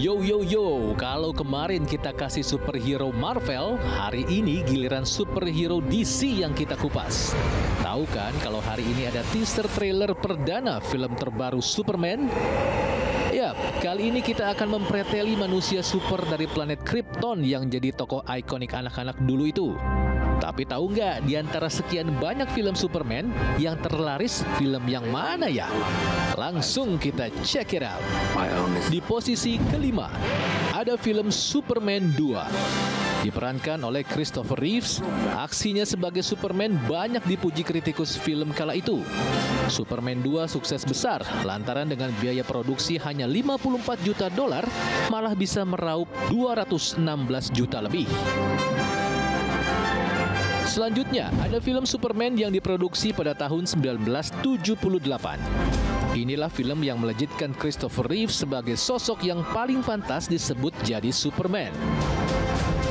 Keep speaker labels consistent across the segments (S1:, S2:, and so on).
S1: Yo, kalau kemarin kita kasih superhero Marvel, hari ini giliran superhero DC yang kita kupas. Tahu kan kalau hari ini ada teaser trailer perdana film terbaru Superman? Yap, kali ini kita akan mempreteli manusia super dari planet Krypton yang jadi tokoh ikonik anak-anak dulu itu. Tapi tahu nggak, di antara sekian banyak film Superman, yang terlaris film yang mana ya? Langsung kita check it out. Di posisi kelima, ada film Superman 2. Diperankan oleh Christopher Reeves, aksinya sebagai Superman banyak dipuji kritikus film kala itu. Superman 2 sukses besar lantaran dengan biaya produksi hanya $54 juta, malah bisa meraup 216 juta lebih. Selanjutnya, ada film Superman yang diproduksi pada tahun 1978. Inilah film yang melejitkan Christopher Reeves sebagai sosok yang paling pantas disebut jadi Superman.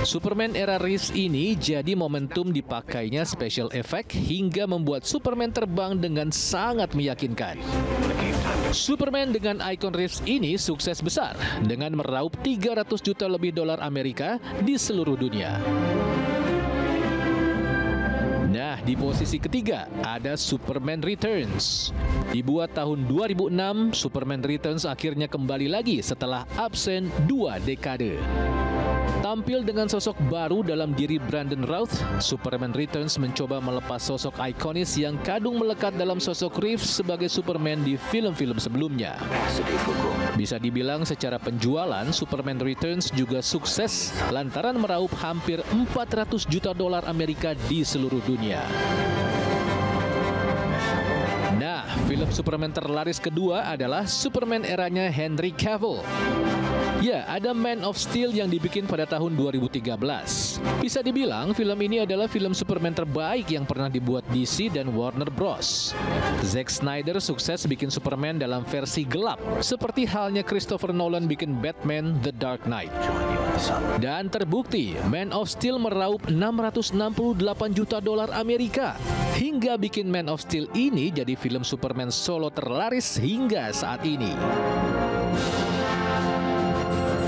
S1: Superman era Reeves ini jadi momentum dipakainya special effect hingga membuat Superman terbang dengan sangat meyakinkan. Superman dengan ikon Reeves ini sukses besar dengan meraup 300 juta lebih dolar Amerika di seluruh dunia. Nah, di posisi ketiga ada Superman Returns. Dibuat tahun 2006, Superman Returns akhirnya kembali lagi setelah absen 2 dekade. Tampil dengan sosok baru dalam diri Brandon Routh, Superman Returns mencoba melepas sosok ikonis yang kadung melekat dalam sosok Reeves sebagai Superman di film-film sebelumnya. Bisa dibilang secara penjualan, Superman Returns juga sukses lantaran meraup hampir 400 juta dolar Amerika di seluruh dunia. Nah, film Superman terlaris kedua adalah Superman eranya Henry Cavill. Ya, ada Man of Steel yang dibikin pada tahun 2013. Bisa dibilang film ini adalah film Superman terbaik yang pernah dibuat DC dan Warner Bros. Zack Snyder sukses bikin Superman dalam versi gelap, seperti halnya Christopher Nolan bikin Batman The Dark Knight. Dan terbukti, Man of Steel meraup 668 juta dolar Amerika, hingga bikin Man of Steel ini jadi film Superman solo terlaris hingga saat ini.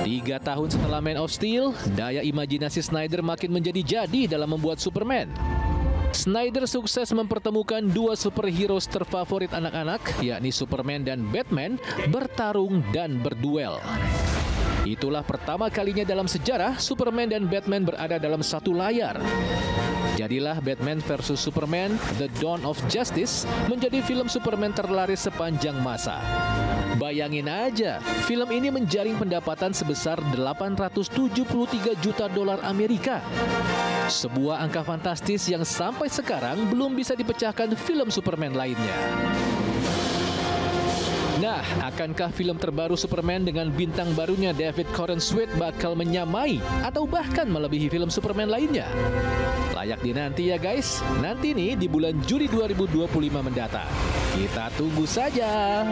S1: 3 tahun setelah Man of Steel, daya imajinasi Snyder makin menjadi-jadi dalam membuat Superman. Snyder sukses mempertemukan dua superhero terfavorit anak-anak, yakni Superman dan Batman, bertarung dan berduel. Itulah pertama kalinya dalam sejarah Superman dan Batman berada dalam satu layar. Jadilah Batman versus Superman, The Dawn of Justice, menjadi film Superman terlaris sepanjang masa. Bayangin aja, film ini menjaring pendapatan sebesar 873 juta dolar Amerika. Sebuah angka fantastis yang sampai sekarang belum bisa dipecahkan film Superman lainnya. Nah, akankah film terbaru Superman dengan bintang barunya David Corenswet bakal menyamai atau bahkan melebihi film Superman lainnya? Layak dinanti ya guys, nanti nih di bulan Juli 2025 mendatang. Kita tunggu saja.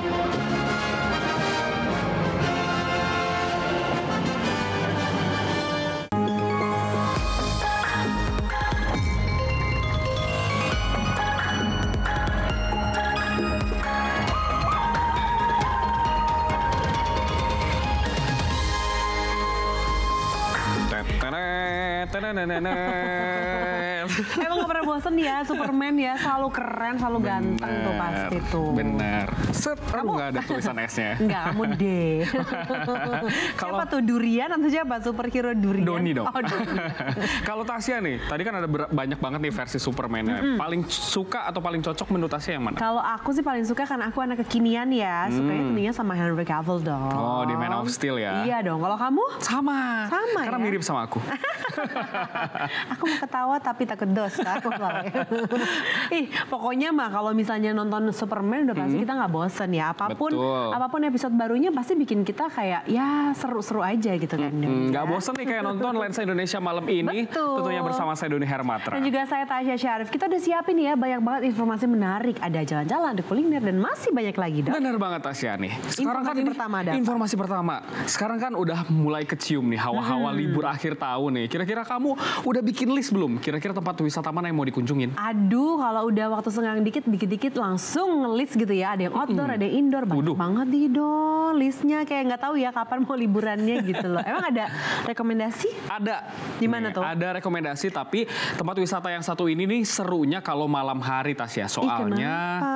S2: Emang gak pernah bosen ya Superman ya, selalu keren, selalu ganteng tuh pasti tuh.
S3: Bener. Set, kamu nggak ada tulisan S-nya?
S2: Enggak, kamu deh. Siapa tuh, Durian atau siapa? Superhero Durian?
S3: Doni dong.
S2: Oh, Doni.
S3: Kalau Tasya nih, tadi kan ada banyak banget nih versi Superman-nya. Paling suka atau paling cocok menurut Tasya yang mana?
S2: Kalau aku sih paling suka karena aku anak kekinian ya, sukanya tentunya sama Henry Cavill dong.
S3: Oh, di Man of Steel ya?
S2: Iya dong, kalau kamu?
S3: Sama.
S2: Sama
S3: karena
S2: ya?
S3: mirip sama aku.
S2: Aku mau ketawa tapi takut dosa. Ih, pokoknya mah kalau misalnya nonton Superman udah pasti kita nggak bosen ya. Apapun episode barunya pasti bikin kita kayak ya seru-seru aja gitu kan.
S3: Nggak bosen nih kayak nonton Lensa Indonesia malam ini.
S2: Betul.
S3: Tentunya bersama saya Doni Hermatra.
S2: Dan juga saya Tasya Syarif. Kita udah siapin ya banyak banget informasi menarik. Ada jalan-jalan, ada kuliner dan masih banyak lagi dong.
S3: Benar banget Tasya nih. Sekarang
S2: informasi pertama.
S3: Sekarang kan udah mulai kecium nih hawa-hawa libur akhir tahun nih. Kira-kira kamu udah bikin list belum? Kira-kira tempat wisata mana yang mau dikunjungin?
S2: Aduh, kalau udah waktu senggang dikit langsung nge-list gitu ya. Ada yang outdoor, ada yang indoor. Banyak banget nih Don listnya. Kayak nggak tahu ya kapan mau liburannya gitu loh. Emang ada rekomendasi?
S3: Ada.
S2: Di mana tuh?
S3: Ada rekomendasi, tapi tempat wisata yang satu ini nih serunya kalau malam hari, Tasya. Soalnya.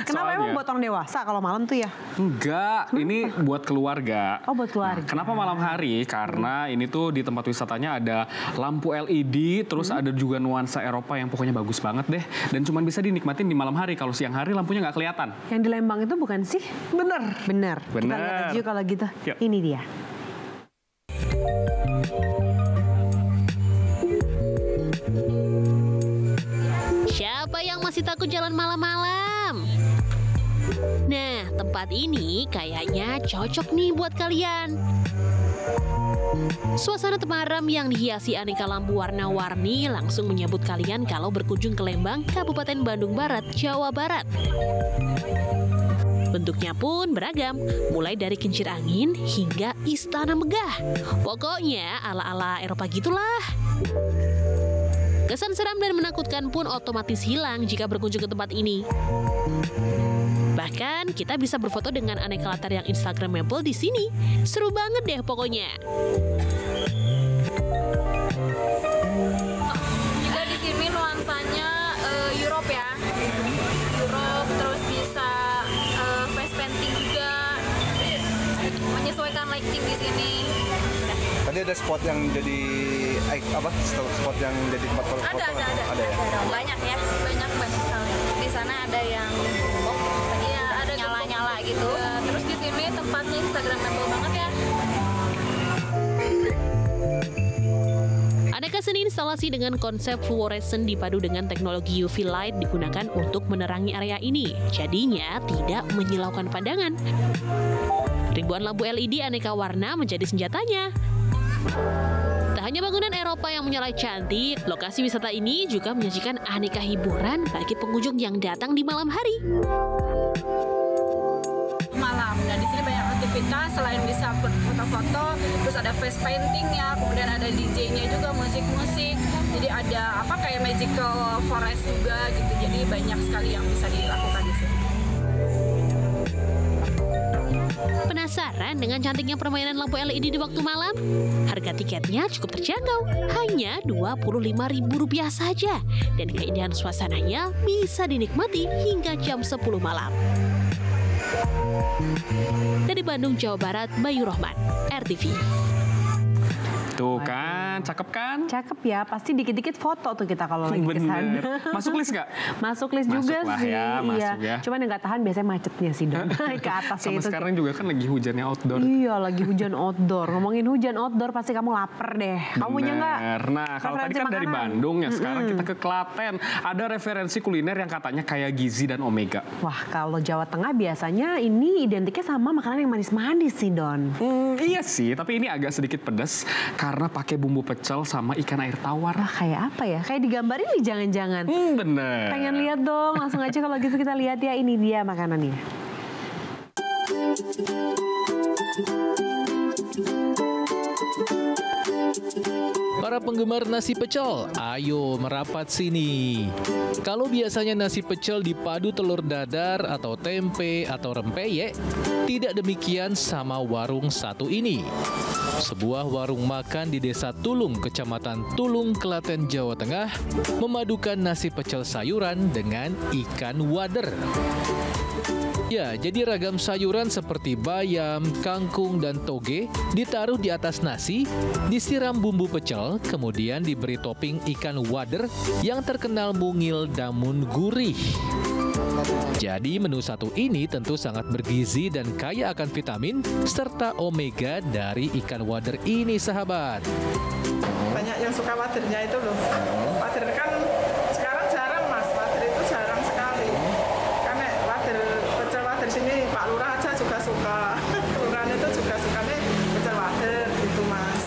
S2: Kenapa emang buat orang dewasa kalau malam tuh ya?
S3: Enggak, ini buat keluarga.
S2: Oh, buat keluarga.
S3: Kenapa malam hari? Karena ini tuh di tempat wisatanya ada lampu LED, terus ada juga nuansa Eropa yang pokoknya bagus banget deh. Dan cuma bisa dinikmatin di malam hari. Kalau siang hari lampunya nggak kelihatan.
S2: Yang di Lembang itu bukan sih? Bener. Kita lihat aja kalau gitu.
S3: Yuk.
S2: Ini dia.
S4: Siapa yang masih takut jalan malam-malam? Nah, tempat ini kayaknya cocok nih buat kalian. Suasana Temaram yang dihiasi aneka lampu warna-warni langsung menyambut kalian kalau berkunjung ke Lembang, Kabupaten Bandung Barat, Jawa Barat. Bentuknya pun beragam, mulai dari kincir angin hingga istana megah. Pokoknya ala-ala Eropa gitulah. Kesan seram dan menakutkan pun otomatis hilang jika berkunjung ke tempat ini. Bahkan kita bisa berfoto dengan aneka latar yang instagramable di sini. Seru banget deh pokoknya.
S5: Juga di sini nuansanya Europe ya. Europe, terus bisa face painting juga. Menyesuaikan lighting di sini.
S6: Tadi ada spot yang jadi spot yang jadi tempat foto.
S5: Ada ya. Banyak ya, banyak sekali. Di sana ada yang ada nyala-nyala gitu. Terus di sini tempatnya instagramable banget ya.
S4: Aneka seni instalasi dengan konsep fluorescent dipadu dengan teknologi UV light digunakan untuk menerangi area ini. Jadinya tidak menyilaukan pandangan. Ribuan lampu LED aneka warna menjadi senjatanya. Tak hanya bangunan Eropa yang menyala cantik, lokasi wisata ini juga menyajikan aneka hiburan bagi pengunjung yang datang di malam hari.
S5: Malam, dan di sini banyak aktivitas selain bisa foto-foto, terus ada face painting ya, kemudian ada DJ-nya juga, musik-musik. Jadi ada kayak magical forest juga gitu. Jadi banyak sekali yang bisa dilakukan di sini.
S4: Penasaran dengan cantiknya permainan lampu LED di waktu malam? Harga tiketnya cukup terjangkau, hanya Rp25.000 saja. Dan keindahan suasananya bisa dinikmati hingga jam 10 malam. Dari Bandung, Jawa Barat, Bayu Rohman, RTV.
S3: Tuh kan, cakep kan?
S2: Cakep ya, pasti dikit-dikit foto tuh kita kalau lagi ke sana.
S3: Masuk list nggak?
S2: Masuk list juga
S3: lah
S2: sih.
S3: ya, masuk ya.
S2: Cuman yang nggak tahan biasanya macetnya sih Don. Ke atasnya
S3: Sama
S2: itu.
S3: sekarang juga kan lagi hujannya outdoor.
S2: Iya, lagi hujan outdoor. Ngomongin hujan outdoor pasti kamu lapar deh. Kamu punya nggak?
S3: Nah, kalau tadi kan dari Bandung ya, sekarang kita ke Klaten. Ada referensi kuliner yang katanya kaya gizi dan omega.
S2: Wah, kalau Jawa Tengah biasanya ini identiknya sama makanan yang manis-manis sih Don.
S3: Iya sih, tapi ini agak sedikit pedas karena pakai bumbu pecel sama ikan air tawar.
S2: Wah, kayak apa ya? Kayak digambarin nih jangan-jangan.
S3: Bener.
S2: Pengen lihat dong, langsung aja kalau gitu kita lihat ya, ini dia makanannya.
S1: Para penggemar nasi pecel, ayo merapat sini. Kalau biasanya nasi pecel dipadu telur dadar atau tempe atau rempeyek, tidak demikian sama warung satu ini. Sebuah warung makan di Desa Tulung, Kecamatan Tulung, Klaten, Jawa Tengah, memadukan nasi pecel sayuran dengan ikan wader. Ya, jadi ragam sayuran seperti bayam, kangkung, dan toge ditaruh di atas nasi, disiram bumbu pecel, kemudian diberi topping ikan wader yang terkenal mungil namun gurih. Jadi menu satu ini tentu sangat bergizi dan kaya akan vitamin serta omega dari ikan wader ini, sahabat.
S7: Banyak yang suka wadernya itu loh. Wader kan sekarang jarang mas, wader itu jarang sekali. Karena pecel wader sini Pak Lurah aja juga suka. Kelurahan itu juga sukanya pecel wader gitu mas.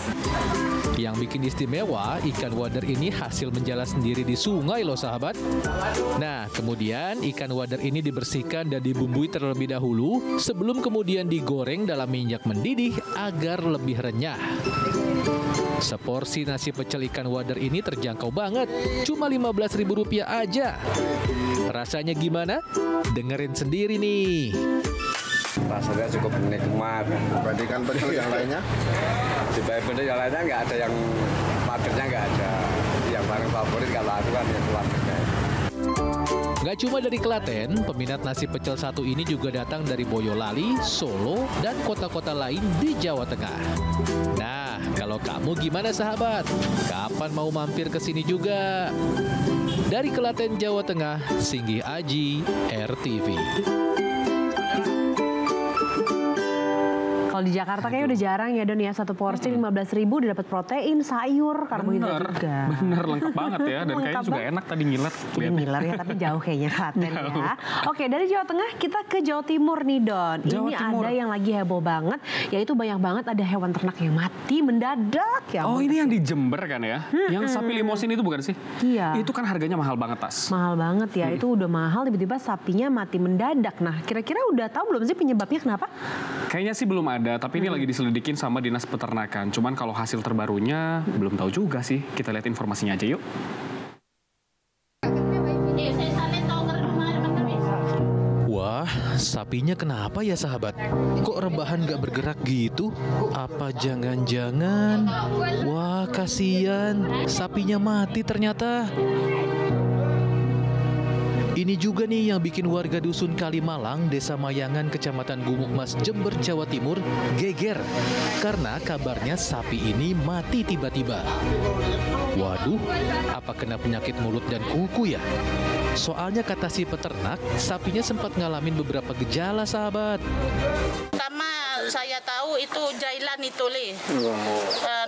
S1: Yang bikin istimewa, ikan wader ini hasil menjala sendiri di sungai loh sahabat. Nah, kemudian ikan wader ini dibersihkan dan dibumbui terlebih dahulu sebelum kemudian digoreng dalam minyak mendidih agar lebih renyah. Seporsi nasi pecel ikan wader ini terjangkau banget, cuma Rp15.000 aja. Rasanya gimana? Dengerin sendiri nih.
S8: Rasanya cukup nikmat.
S6: Dibandingkan pecel yang lainnya?
S8: Dibandingkan yang lainnya nggak ada yang wadernya, nggak ada. Yang paling favorit kalau aku kan yang wadernya.
S1: Gak cuma dari Klaten, peminat nasi pecel satu ini juga datang dari Boyolali, Solo, dan kota-kota lain di Jawa Tengah. Nah, kalau kamu gimana sahabat? Kapan mau mampir ke sini juga? Dari Klaten, Jawa Tengah, Singgih Aji, RTV.
S2: Kalau di Jakarta kayaknya udah jarang ya Don ya, satu porsi 15.000 udah dapat protein, sayur, karbohidrat juga.
S3: Bener, lengkap banget ya. Dan kayaknya juga enak tadi ngiler.
S2: Ngiler ya, tapi jauh kayaknya Klaten ya. Oke, dari Jawa Tengah kita ke Jawa Timur nih Don. Ini ada yang lagi heboh banget, yaitu banyak banget ada hewan ternak yang mati mendadak. Ya,
S3: oh ini yang di Jember kan ya? Yang sapi limosin itu bukan sih?
S2: Iya.
S3: Itu kan harganya mahal banget Tas.
S2: Mahal banget ya, itu udah mahal tiba-tiba sapinya mati mendadak. Nah kira-kira udah tahu belum sih penyebabnya kenapa?
S3: Kayaknya sih belum ada, tapi ini lagi diselidikin sama Dinas Peternakan. Cuman kalau hasil terbarunya belum tahu juga sih. Kita lihat informasinya aja yuk.
S1: Wah, sapinya kenapa ya sahabat? Kok rebahan gak bergerak gitu? Apa jangan-jangan? Wah, kasihan. Sapinya mati ternyata. Ini juga nih yang bikin warga dusun Kalimalang, Desa Mayangan, Kecamatan Gumukmas, Jember, Jawa Timur, geger. Karena kabarnya sapi ini mati tiba-tiba. Waduh, apa kena penyakit mulut dan kuku ya? Soalnya kata si peternak, sapinya sempat ngalamin beberapa gejala sahabat.
S9: Pertama saya tahu itu jailan itu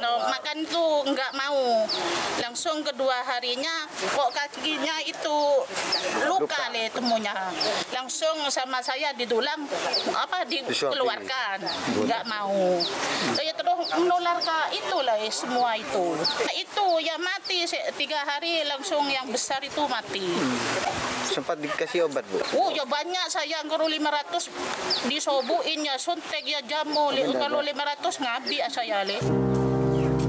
S9: makan itu nggak mau. Langsung kedua harinya kok kakinya itu luka temunya. Langsung sama saya didulang dikeluarkan, nggak mau. Saya terus menular ke itulah semua itu. Nah, itu ya mati 3 hari langsung yang besar itu mati.
S6: Sempat dikasih obat Bu?
S9: Oh ya banyak, saya nguru 500 disobuin ya, suntik ya, jamu. Kalau 500 ngabi saya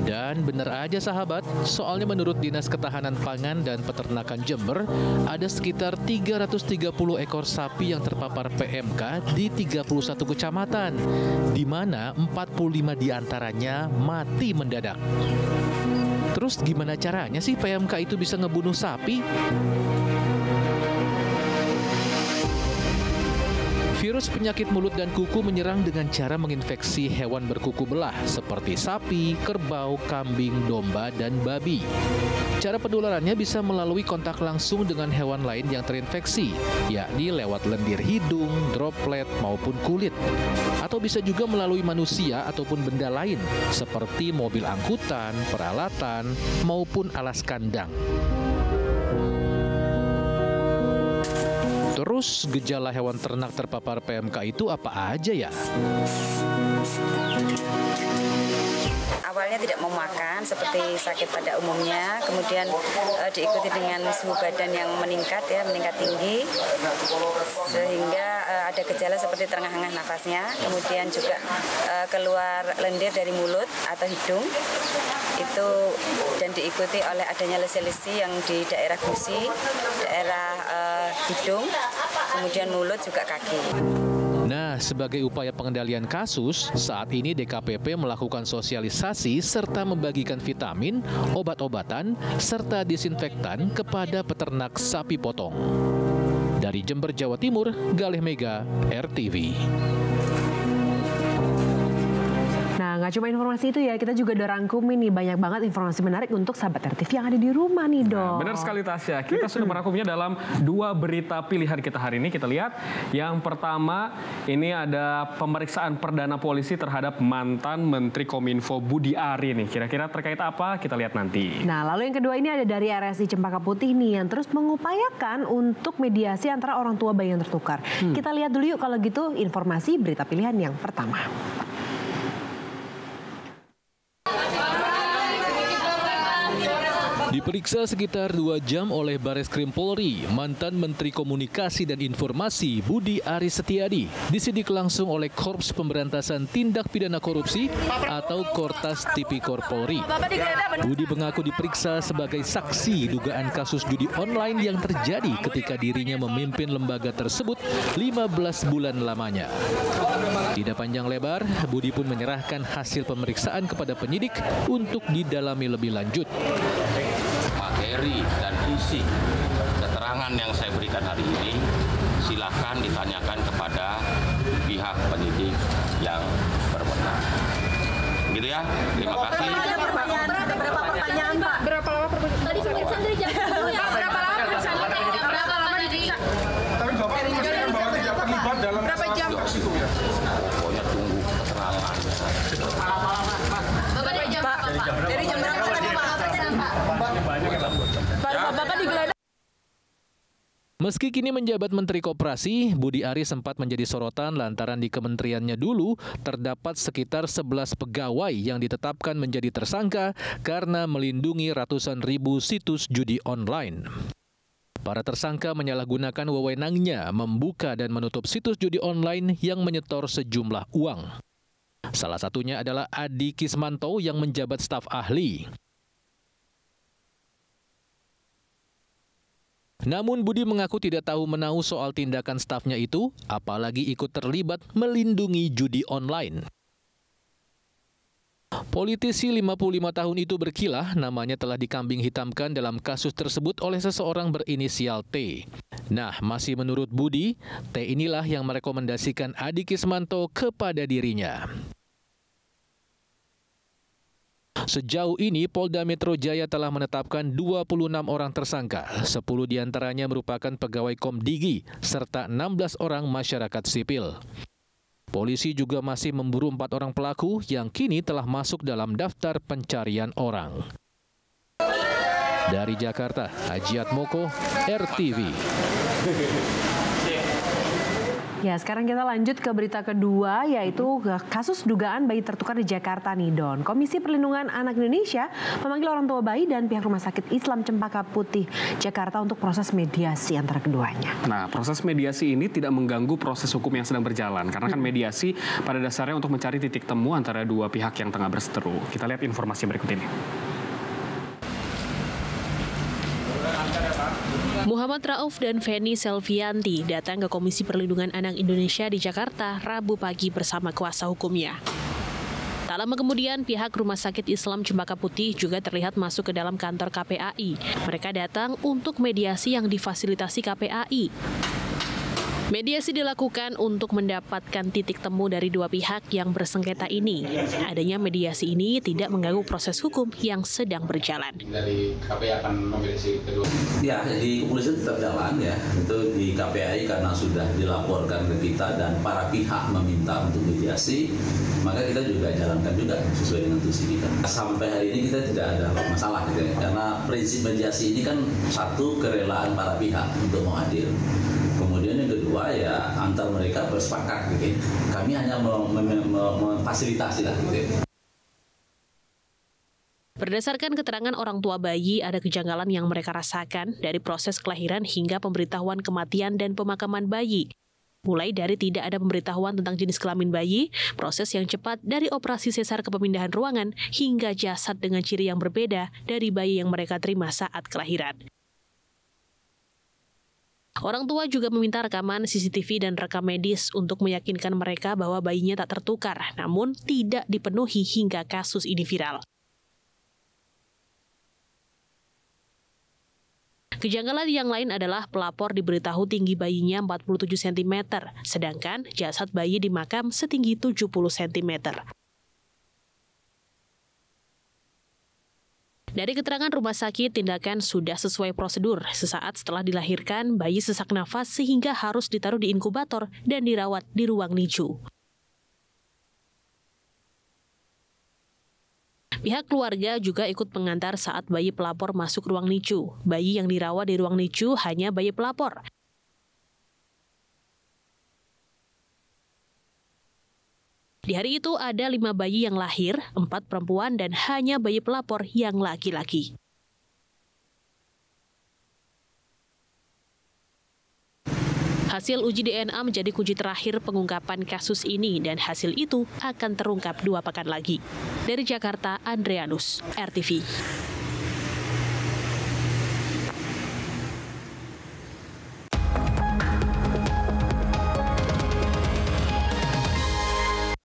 S1: Dan bener aja sahabat, soalnya menurut Dinas Ketahanan Pangan dan Peternakan Jember, ada sekitar 330 ekor sapi yang terpapar PMK di 31 kecamatan, di mana 45 diantaranya mati mendadak. Terus gimana caranya sih PMK itu bisa ngebunuh sapi? Virus penyakit mulut dan kuku menyerang dengan cara menginfeksi hewan berkuku belah seperti sapi, kerbau, kambing, domba, dan babi. Cara penularannya bisa melalui kontak langsung dengan hewan lain yang terinfeksi, yakni lewat lendir hidung, droplet, maupun kulit. Atau bisa juga melalui manusia ataupun benda lain, seperti mobil angkutan, peralatan, maupun alas kandang. Terus gejala hewan ternak terpapar PMK itu apa aja ya?
S10: Awalnya tidak mau makan seperti sakit pada umumnya, kemudian diikuti dengan suhu badan yang meningkat tinggi, sehingga ada gejala seperti terengah-engah nafasnya, kemudian juga keluar lendir dari mulut atau hidung, itu dan diikuti oleh adanya lesi-lesi yang di daerah gusi, daerah hidung, kemudian mulut juga kaki.
S1: Nah, sebagai upaya pengendalian kasus, saat ini DKPP melakukan sosialisasi serta membagikan vitamin, obat-obatan, serta disinfektan kepada peternak sapi potong. Dari Jember, Jawa Timur, Galih Mega, RTV.
S2: Nah, nggak cuma informasi itu ya, kita juga udah rangkumin nih banyak banget informasi menarik untuk sahabat RTV yang ada di rumah nih, Dok.
S3: Benar sekali Tasya, kita sudah merangkumnya dalam 2 berita pilihan kita hari ini. Kita lihat yang pertama, ini ada pemeriksaan perdana polisi terhadap mantan Menteri Kominfo Budi Ari nih. Kira-kira terkait apa? Kita lihat nanti.
S2: Nah, lalu yang kedua ini ada dari RSI Cempaka Putih nih yang terus mengupayakan untuk mediasi antara orang tua bayi yang tertukar. Kita lihat dulu yuk kalau gitu informasi berita pilihan yang pertama.
S1: Diperiksa sekitar 2 jam oleh Bareskrim Polri, mantan Menteri Komunikasi dan Informasi Budi Aris Setiadi disidik langsung oleh Korps Pemberantasan Tindak Pidana Korupsi atau Kortas Tipikor Polri. Budi mengaku diperiksa sebagai saksi dugaan kasus judi online yang terjadi ketika dirinya memimpin lembaga tersebut 15 bulan lamanya. Tidak panjang lebar, Budi pun menyerahkan hasil pemeriksaan kepada penyidik untuk didalami lebih lanjut.
S11: Materi dan isi keterangan yang saya berikan hari ini silakan ditanyakan kepada pihak penyidik yang berwenang. Begitu ya, terima kasih.
S12: Berapa pertanyaan, Pak? Berapa lama pertanyaan? Tadi pemeriksaan dari jam 10 ya. Berapa lama pertanyaan? Berapa lama dari? Tapi Bapak memastikan bahwa tidak terlibat dalam berapa jam?
S11: Pokoknya tunggu keterangan.
S12: Bapak dari jam berapa, Pak? Dari jam berapa tadi, Pak? Bapak digeledah.
S1: Meski kini menjabat Menteri Koperasi, Budi Aris sempat menjadi sorotan lantaran di kementeriannya dulu terdapat sekitar 11 pegawai yang ditetapkan menjadi tersangka karena melindungi ratusan ribu situs judi online. Para tersangka menyalahgunakan wewenangnya membuka dan menutup situs judi online yang menyetor sejumlah uang. Salah satunya adalah Adi Kismanto yang menjabat staf ahli. Namun Budi mengaku tidak tahu menahu soal tindakan stafnya itu, apalagi ikut terlibat melindungi judi online. Politisi 55 tahun itu berkilah namanya telah dikambing hitamkan dalam kasus tersebut oleh seseorang berinisial T. Nah, masih menurut Budi, T inilah yang merekomendasikan Adi Kismanto kepada dirinya. Sejauh ini, Polda Metro Jaya telah menetapkan 26 orang tersangka. 10 diantaranya merupakan pegawai Komdigi, serta 16 orang masyarakat sipil. Polisi juga masih memburu 4 orang pelaku yang kini telah masuk dalam daftar pencarian orang. Dari Jakarta, Hajiat Moko, RTV.
S2: Ya, sekarang kita lanjut ke berita kedua, yaitu kasus dugaan bayi tertukar di Jakarta nih, Don. Komisi Perlindungan Anak Indonesia memanggil orang tua bayi dan pihak Rumah Sakit Islam Cempaka Putih Jakarta untuk proses mediasi antara keduanya.
S3: Nah, proses mediasi ini tidak mengganggu proses hukum yang sedang berjalan, karena kan mediasi pada dasarnya untuk mencari titik temu antara dua pihak yang tengah berseteru. Kita lihat informasi berikut ini.
S4: Muhammad Rauf dan Feni Selvianti datang ke Komisi Perlindungan Anak Indonesia di Jakarta Rabu pagi bersama kuasa hukumnya. Tak lama kemudian, pihak Rumah Sakit Islam Cempaka Putih juga terlihat masuk ke dalam kantor KPAI. Mereka datang untuk mediasi yang difasilitasi KPAI. Mediasi dilakukan untuk mendapatkan titik temu dari dua pihak yang bersengketa ini. Adanya mediasi ini tidak mengganggu proses hukum yang sedang berjalan.
S13: Dari KPAI akan memediasi kedua. Ya, jadi kepolisian tetap jalan ya. Itu di KPAI karena sudah dilaporkan ke kita dan para pihak meminta untuk mediasi, maka kita juga jalankan juga sesuai dengan tusi kita. Sampai hari ini kita tidak ada masalah gitu ya. Karena prinsip mediasi ini kan satu, kerelaan para pihak untuk mau hadir. Kemudian yang kedua ya antar mereka bersepakat gitu. Kami hanya memfasilitasi lah gitu.
S4: Berdasarkan keterangan orang tua bayi, ada kejanggalan yang mereka rasakan dari proses kelahiran hingga pemberitahuan kematian dan pemakaman bayi. Mulai dari tidak ada pemberitahuan tentang jenis kelamin bayi, proses yang cepat dari operasi sesar ke pemindahan ruangan, hingga jasad dengan ciri yang berbeda dari bayi yang mereka terima saat kelahiran. Orang tua juga meminta rekaman CCTV dan rekam medis untuk meyakinkan mereka bahwa bayinya tak tertukar, namun tidak dipenuhi hingga kasus ini viral. Kejanggalan yang lain adalah pelapor diberitahu tinggi bayinya 47 cm, sedangkan jasad bayi di makam setinggi 70 cm. Dari keterangan rumah sakit, tindakan sudah sesuai prosedur. Sesaat setelah dilahirkan, bayi sesak nafas sehingga harus ditaruh di inkubator dan dirawat di ruang NICU. Pihak keluarga juga ikut mengantar saat bayi pelapor masuk ruang NICU. Bayi yang dirawat di ruang NICU hanya bayi pelapor. Di hari itu ada 5 bayi yang lahir, 4 perempuan dan hanya bayi pelapor yang laki-laki. Hasil uji DNA menjadi kunci terakhir pengungkapan kasus ini dan hasil itu akan terungkap 2 pekan lagi. Dari Jakarta, Andreanus, RTV.